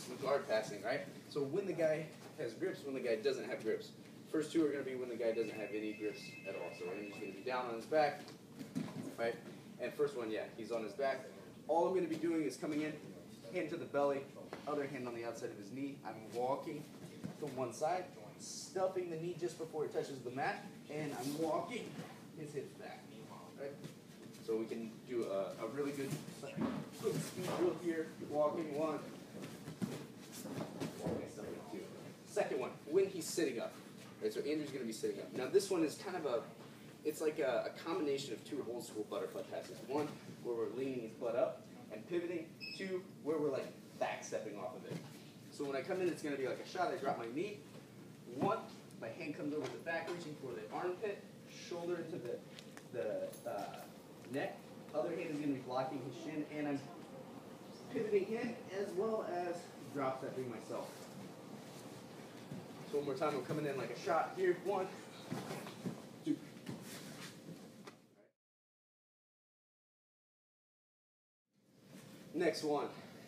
some guard passing, right? So when the guy has grips, when the guy doesn't have grips. First two are going to be when the guy doesn't have any grips at all. So he's going to be down on his back, right? And first one, yeah, he's on his back. All I'm going to be doing is coming in, hand to the belly, other hand on the outside of his knee. I'm walking to one side, stuffing the knee just before it touches the mat, and I'm walking his hips back, right? So we can do a really good speed drill here. Walking one, walking something two. Second one, when he's sitting up. Right, so Andrew's going to be sitting up. Now this one is kind of it's like a combination of two old school butterfly passes. One, where we're leaning his butt up and pivoting. Two, where we're like back stepping off of it. So when I come in, it's going to be like a shot. I drop my knee. One, my hand comes over the back, reaching for the armpit, shoulder into the neck. Other hand is going to be blocking his shin, and I'm pivoting him as well as drop stepping myself. So one more time, I'm coming in like a shot here. One, two. Next one,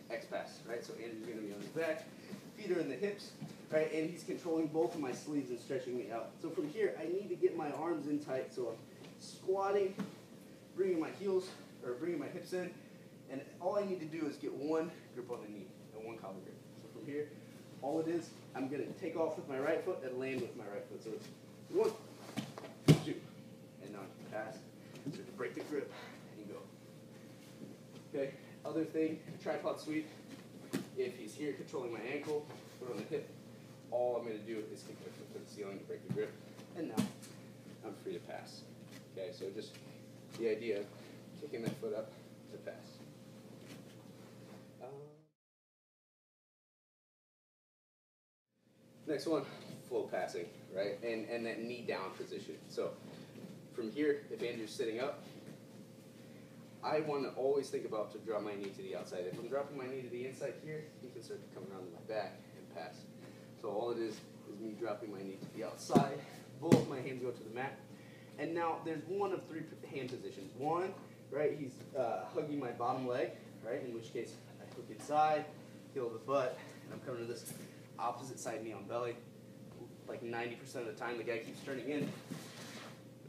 X pass, right? So Andrew's going to be on his back, feet are in the hips, right? And he's controlling both of my sleeves and stretching me out. So from here, I need to get my arms in tight. So I'm squatting, bringing my heels, or bringing my hips in, and all I need to do is get one grip on the knee and one collar grip. So from here, all it is, I'm going to take off with my right foot and land with my right foot. So it's one, two, and now I can pass. So to break the grip and go. Okay, other thing, tripod sweep. If he's here controlling my ankle, foot on the hip, all I'm going to do is kick my foot to the ceiling to break the grip, and now I'm free to pass. Okay, so just the idea of kicking that foot up to pass. Next one, flow passing, right? And that knee down position. So from here, if Andrew's sitting up, I want to always think about to drop my knee to the outside. If I'm dropping my knee to the inside here, he can start to come around to my back and pass. So all it is me dropping my knee to the outside. Both my hands go to the mat. And now there's one of three hand positions. One, right, he's hugging my bottom leg, right, in which case I hook inside, heel the butt, and I'm coming to this opposite side knee on belly. Like 90% of the time, the guy keeps turning in.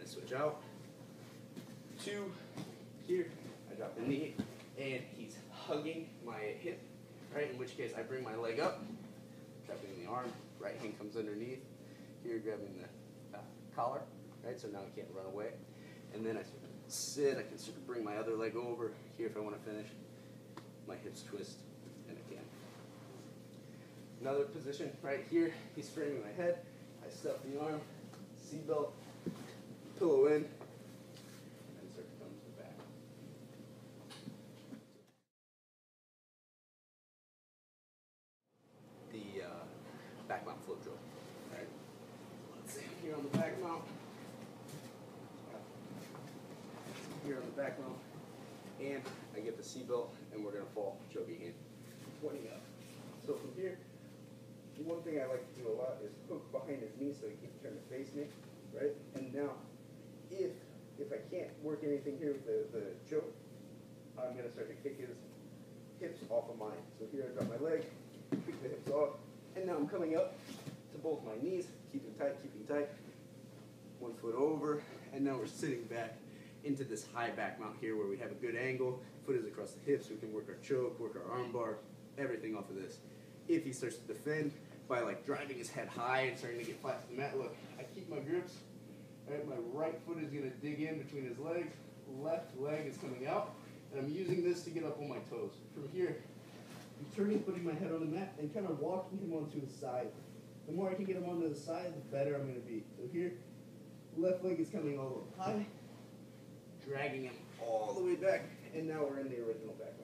I switch out. Two, here, I drop the knee, and he's hugging my hip, right, in which case I bring my leg up, trapping the arm, right hand comes underneath, here grabbing the collar, right, so now I can't run away. And then I sort of sit, I can sort of bring my other leg over, here if I want to finish, my hips twist, and I can. Another position, right here, he's framing my head, I stuff the arm, seatbelt, pillow in, and start to come to the back. The back mount float drill, right? Let's say I'm here on the back mount, here on the back mount, and I get the seatbelt, and we're going to fall, choking in, pointing up. So from here, one thing I like to do a lot is hook behind his knee so he can turn to face me, right? And now, if I can't work anything here with the choke, I'm going to start to kick his hips off of mine. So here I drop my leg, kick the hips off, and now I'm coming up to both my knees, keeping tight, one foot over, and now we're sitting back into this high back mount here where we have a good angle, foot is across the hips, we can work our choke, work our arm bar, everything off of this. If he starts to defend by like driving his head high and starting to get flat to the mat, look, I keep my grips, right? My right foot is going to dig in between his legs, left leg is coming out, and I'm using this to get up on my toes. From here, I'm turning, putting my head on the mat, and kind of walking him onto his side. The more I can get him onto the side, the better I'm going to be. So here, left leg is coming all the way high, dragging him all the way back, and now we're in the original back.